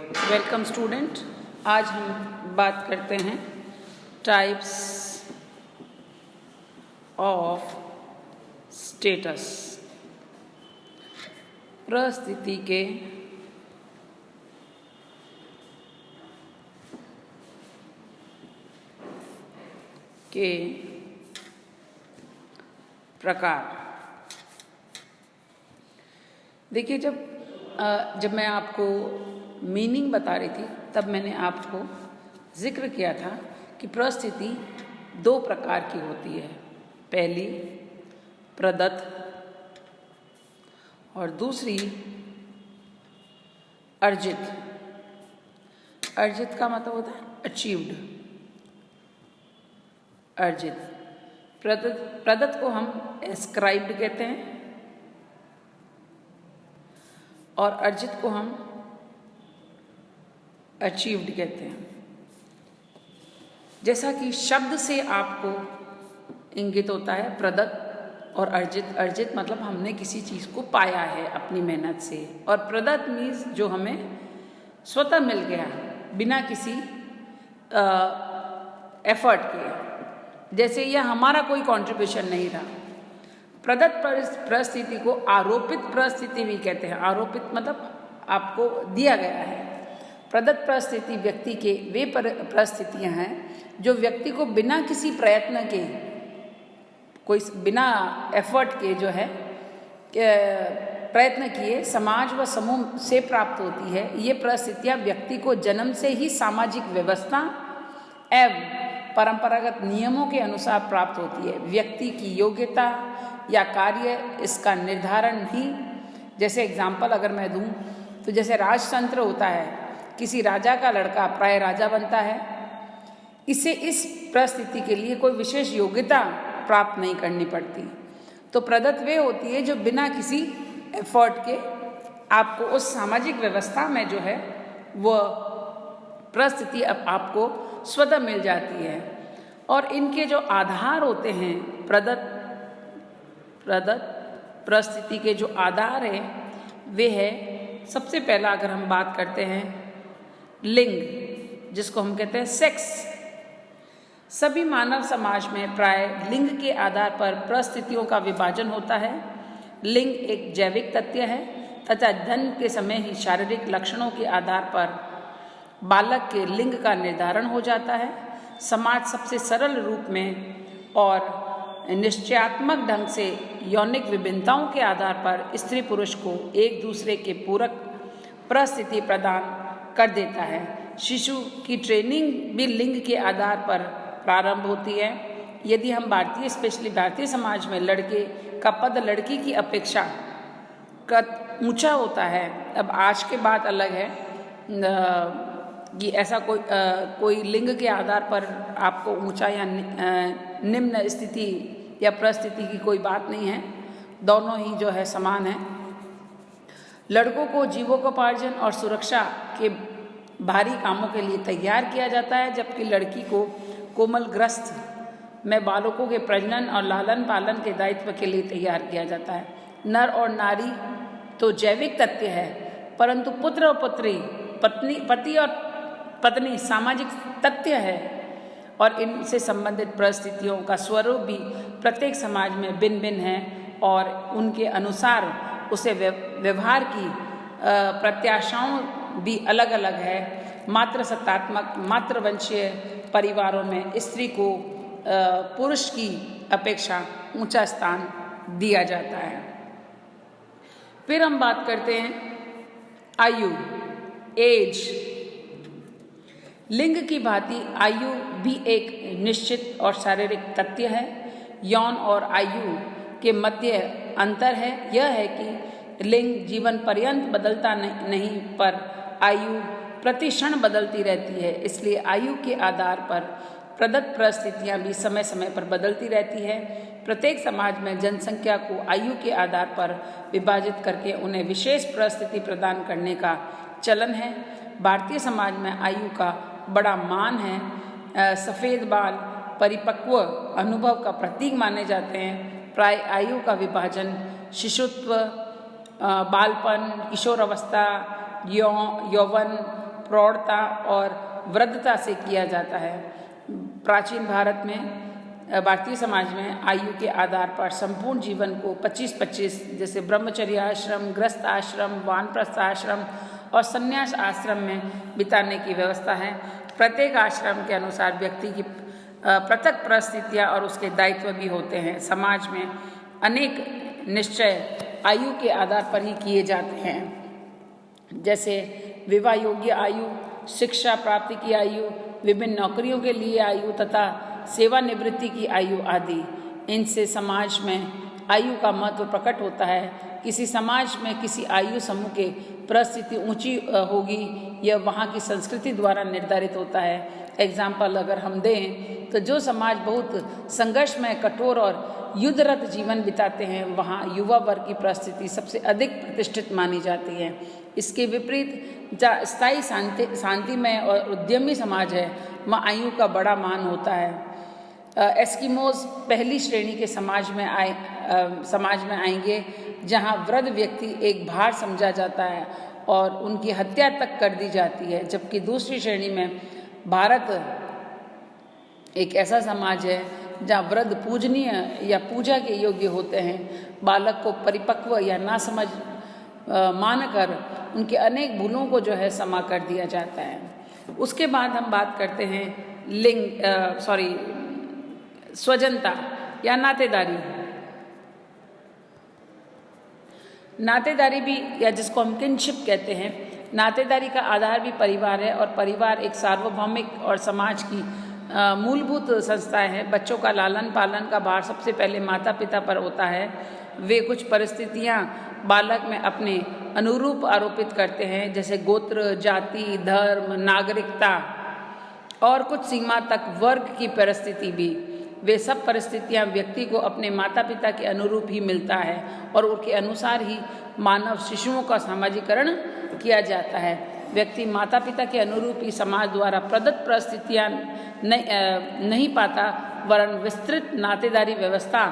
Welcome student. आज हम बात करते हैं टाइप्स ऑफ स्टेटस, परिस्थिति के प्रकार। देखिए, जब मैं आपको मीनिंग बता रही थी तब मैंने आपको जिक्र किया था कि परिस्थिति दो प्रकार की होती है। पहली प्रदत्त और दूसरी अर्जित। अर्जित का मतलब होता है अचीव्ड। अर्जित। प्रदत्त को हम एस्क्राइब्ड कहते हैं और अर्जित को हम अचीव्ड कहते हैं। जैसा कि शब्द से आपको इंगित होता है प्रदत्त और अर्जित। अर्जित मतलब हमने किसी चीज़ को पाया है अपनी मेहनत से, और प्रदत्त मीन्स जो हमें स्वतः मिल गया बिना किसी एफर्ट के, जैसे यह हमारा कोई कंट्रीब्यूशन नहीं रहा। प्रदत्त परिस्थिति को आरोपित परिस्थिति भी कहते हैं। आरोपित मतलब आपको दिया गया है। प्रदत्त परिस्थिति व्यक्ति के वे परिस्थितियां हैं जो व्यक्ति को बिना किसी प्रयत्न के, कोई बिना एफर्ट के जो है प्रयत्न किए समाज व समूह से प्राप्त होती है। ये परिस्थितियां व्यक्ति को जन्म से ही सामाजिक व्यवस्था एवं परंपरागत नियमों के अनुसार प्राप्त होती है। व्यक्ति की योग्यता या कार्य इसका निर्धारण भी, जैसे एग्जाम्पल अगर मैं दूं तो जैसे राजतंत्र होता है, किसी राजा का लड़का प्राय राजा बनता है। इसे इस परिस्थिति के लिए कोई विशेष योग्यता प्राप्त नहीं करनी पड़ती। तो प्रदत्त वे होती है जो बिना किसी एफर्ट के आपको उस सामाजिक व्यवस्था में जो है वह परिस्थिति अब आपको स्वतः मिल जाती है। और इनके जो आधार होते हैं, प्रदत्त परिस्थिति के जो आधार है वे है, सबसे पहला अगर हम बात करते हैं लिंग, जिसको हम कहते हैं सेक्स। सभी मानव समाज में प्राय लिंग के आधार पर परिस्थितियों का विभाजन होता है। लिंग एक जैविक तथ्य है तथा जन्म के समय ही शारीरिक लक्षणों के आधार पर बालक के लिंग का निर्धारण हो जाता है। समाज सबसे सरल रूप में और निश्चयात्मक ढंग से यौनिक विभिन्नताओं के आधार पर स्त्री पुरुष को एक दूसरे के पूरक परिस्थिति प्रदान कर देता है। शिशु की ट्रेनिंग भी लिंग के आधार पर प्रारंभ होती है। यदि हम स्पेशली भारतीय समाज में लड़के का पद लड़की की अपेक्षा ऊंचा होता है। अब आज के बात अलग है कि ऐसा कोई लिंग के आधार पर आपको ऊंचा या निम्न स्थिति या परिस्थिति की कोई बात नहीं है, दोनों ही जो है समान है। लड़कों को जीविकोपार्जन और सुरक्षा के भारी कामों के लिए तैयार किया जाता है, जबकि लड़की को कोमल ग्रस्त में बालकों के प्रजनन और लालन पालन के दायित्व के लिए तैयार किया जाता है। नर और नारी तो जैविक तथ्य है, परंतु पुत्र और पुत्री, पति और पत्नी सामाजिक तथ्य है, और इनसे संबंधित परिस्थितियों का स्वरूप भी प्रत्येक समाज में भिन्न भिन्न है और उनके अनुसार उसे व्यवहार की प्रत्याशाओं भी अलग अलग है। मातृसत्तात्मक मातृवंशीय परिवारों में स्त्री को पुरुष की अपेक्षा ऊंचा स्थान दिया जाता है। फिर हम बात करते हैं आयु, एज। लिंग की भांति आयु भी एक निश्चित और शारीरिक तथ्य है। यौन और आयु के मध्य अंतर है यह है कि लिंग जीवन पर्यंत बदलता नहीं, पर आयु प्रति क्षण बदलती रहती है। इसलिए आयु के आधार पर प्रदत्त परिस्थितियां भी समय समय पर बदलती रहती है। प्रत्येक समाज में जनसंख्या को आयु के आधार पर विभाजित करके उन्हें विशेष परिस्थिति प्रदान करने का चलन है। भारतीय समाज में आयु का बड़ा मान है। सफ़ेद बाल परिपक्व अनुभव का प्रतीक माने जाते हैं। प्राय आयु का विभाजन शिशुत्व, बालपन, किशोरावस्था, यौवन, प्रौढ़ता और वृद्धता से किया जाता है। प्राचीन भारत में भारतीय समाज में आयु के आधार पर संपूर्ण जीवन को 25-25 जैसे ब्रह्मचर्य आश्रम, गृहस्थ आश्रम, वानप्रस्थ आश्रम और संन्यास आश्रम में बिताने की व्यवस्था है। प्रत्येक आश्रम के अनुसार व्यक्ति की पृथक परिस्थितियाँ और उसके दायित्व भी होते हैं। समाज में अनेक निश्चय आयु के आधार पर ही किए जाते हैं, जैसे विवाह योग्य आयु, शिक्षा प्राप्ति की आयु, विभिन्न नौकरियों के लिए आयु तथा सेवानिवृत्ति की आयु आदि। इनसे समाज में आयु का महत्व प्रकट होता है। किसी समाज में किसी आयु समूह के परिस्थिति ऊंची होगी, यह वहाँ की संस्कृति द्वारा निर्धारित होता है। एग्जाम्पल अगर हम दें तो जो समाज बहुत संघर्षमय, कठोर और युद्धरत जीवन बिताते हैं, वहाँ युवा वर्ग की परिस्थिति सबसे अधिक प्रतिष्ठित मानी जाती है। इसके विपरीत जहाँ स्थायी शांतिमय और उद्यमी समाज है, वहाँ आयु का बड़ा मान होता है। एस्किमोज पहली श्रेणी के समाज में आएंगे, जहाँ वृद्ध व्यक्ति एक भार समझा जाता है और उनकी हत्या तक कर दी जाती है, जबकि दूसरी श्रेणी में भारत एक ऐसा समाज है जहाँ वृद्ध पूजनीय या पूजा के योग्य होते हैं। बालक को परिपक्व या नासमझ मानकर उनके अनेक भूलों को जो है क्षमा कर दिया जाता है। उसके बाद हम बात करते हैं स्वजनता या नातेदारी। नातेदारी भी, या जिसको हम किनशिप कहते हैं, नातेदारी का आधार भी परिवार है और परिवार एक सार्वभौमिक और समाज की मूलभूत संस्थाएं हैं। बच्चों का लालन पालन का भार सबसे पहले माता पिता पर होता है। वे कुछ परिस्थितियां बालक में अपने अनुरूप आरोपित करते हैं, जैसे गोत्र, जाति, धर्म, नागरिकता और कुछ सीमा तक वर्ग की परिस्थिति भी। वे सब परिस्थितियां व्यक्ति को अपने माता पिता के अनुरूप ही मिलता है और उनके अनुसार ही मानव शिशुओं का सामाजिकरण किया जाता है। व्यक्ति माता पिता के अनुरूप ही समाज द्वारा प्रदत्त परिस्थितियां नहीं पाता, वरन विस्तृत नातेदारी व्यवस्था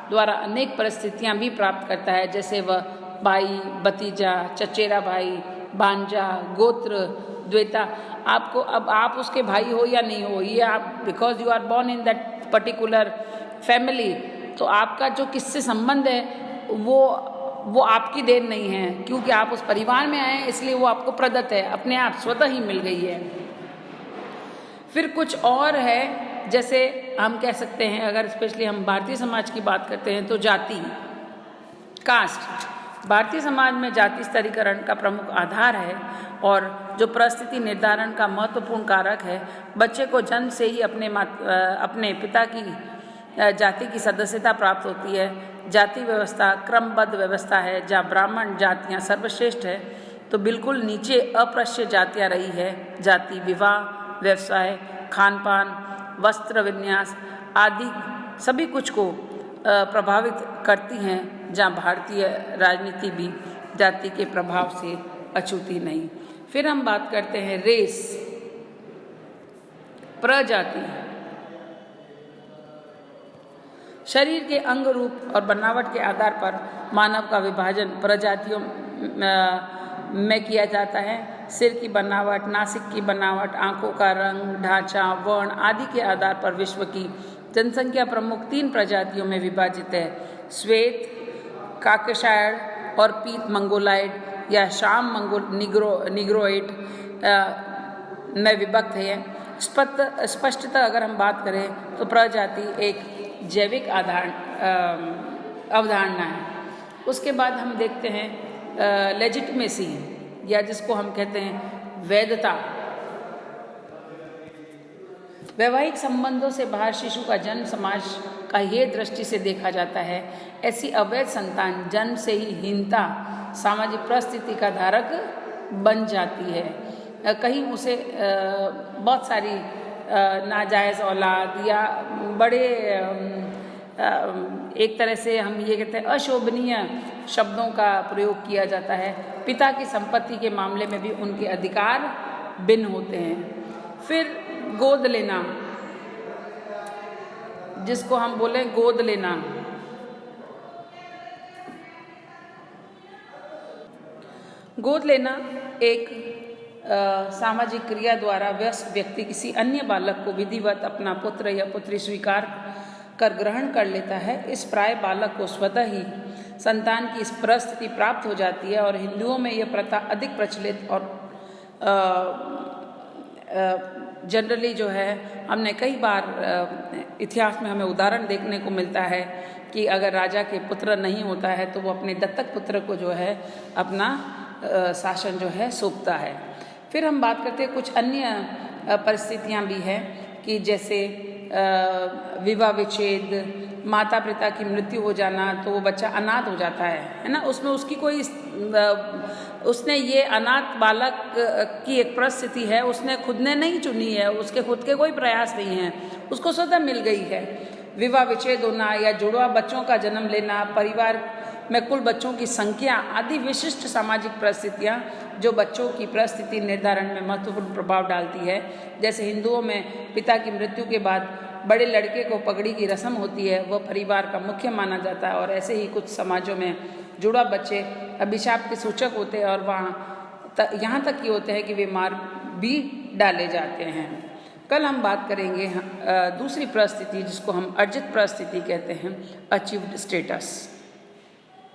द्वारा अनेक परिस्थितियां भी प्राप्त करता है, जैसे वह भाई, भतीजा, चचेरा भाई, भांजा, गोत्र, द्वैता। आपको, अब आप उसके भाई हो या नहीं हो, ये आप because you are born in that particular family, तो आपका जो किससे संबंध है वो आपकी देन नहीं है, क्योंकि आप उस परिवार में आए हैं, इसलिए वो आपको प्रदत्त है, अपने आप स्वतः ही मिल गई है। फिर कुछ और है, जैसे हम कह सकते हैं, अगर स्पेशली हम भारतीय समाज की बात करते हैं तो जाति, कास्ट। भारतीय समाज में जाति स्तरीकरण का प्रमुख आधार है और जो परिस्थिति निर्धारण का महत्वपूर्ण कारक है। बच्चे को जन्म से ही अपने पिता की जाति की सदस्यता प्राप्त होती है। जाति व्यवस्था क्रमबद्ध व्यवस्था है, जहाँ ब्राह्मण जातियाँ सर्वश्रेष्ठ है, तो बिल्कुल नीचे अस्पृश्य जातियाँ रही है। जाति विवाह, व्यवसाय, खान पान, वस्त्र विन्यास आदि सभी कुछ को प्रभावित करती हैं, जहाँ भारतीय राजनीति भी जाति के प्रभाव से अछूती नहीं। फिर हम बात करते हैं रेस, प्रजाति। शरीर के अंग, रूप और बनावट के आधार पर मानव का विभाजन प्रजातियों में किया जाता है। सिर की बनावट, नासिक की बनावट, आंखों का रंग, ढांचा, वर्ण आदि के आधार पर विश्व की जनसंख्या प्रमुख 3 प्रजातियों में विभाजित है। श्वेत, काकशायर और पीत मंगोलाइड या शाम निग्रोइड में विभक्त है। स्पष्टतः अगर हम बात करें तो प्रजाति एक जैविक अवधारणा है। उसके बाद हम देखते हैं लेजिटिमेसी, या जिसको हम कहते हैं वैधता। वैवाहिक संबंधों से बाहर शिशु का जन्म समाज का ये दृष्टि से देखा जाता है। ऐसी अवैध संतान जन्म से ही हीनता, सामाजिक परिस्थिति का धारक बन जाती है। कहीं उसे बहुत सारी नाजायज़ औलाद या बड़े एक तरह से हम ये कहते हैं अशोभनीय शब्दों का प्रयोग किया जाता है। पिता की संपत्ति के मामले में भी उनके अधिकार भिन्न होते हैं। फिर गोद लेना, जिसको हम बोले गोद लेना। गोद लेना एक सामाजिक क्रिया द्वारा वयस्क व्यक्ति किसी अन्य बालक को विधिवत अपना पुत्र या पुत्री स्वीकार कर ग्रहण कर लेता है, इस प्राय बालक को स्वतः ही संतान की इस परिस्थिति प्राप्त हो जाती है। और हिंदुओं में यह प्रथा अधिक प्रचलित और जनरली जो है, हमने कई बार इतिहास में हमें उदाहरण देखने को मिलता है कि अगर राजा के पुत्र नहीं होता है तो वो अपने दत्तक पुत्र को जो है अपना शासन जो है सौंपता है। फिर हम बात करते हैं कुछ अन्य परिस्थितियां भी हैं कि जैसे विवाह विच्छेद, माता पिता की मृत्यु हो जाना, तो वो बच्चा अनाथ हो जाता है ना। उसमें उसकी कोई उसने ये अनाथ बालक की एक परिस्थिति है, उसने खुद ने नहीं चुनी है, उसके खुद के कोई प्रयास नहीं है, उसको स्वतः मिल गई है। विवाह विच्छेद होना या जुड़वा बच्चों का जन्म लेना, परिवार में कुल बच्चों की संख्या आदि विशिष्ट सामाजिक परिस्थितियाँ जो बच्चों की परिस्थिति निर्धारण में महत्वपूर्ण प्रभाव डालती है। जैसे हिंदुओं में पिता की मृत्यु के बाद बड़े लड़के को पगड़ी की रस्म होती है, वह परिवार का मुख्य माना जाता है। और ऐसे ही कुछ समाजों में जुड़वा बच्चे अभिशाप के सूचक होते हैं और वहाँ यहाँ तक की होते हैं कि वे मार भी डाले जाते हैं। कल हम बात करेंगे दूसरी परिस्थिति जिसको हम अर्जित परिस्थिति कहते हैं, अचीव्ड स्टेटस।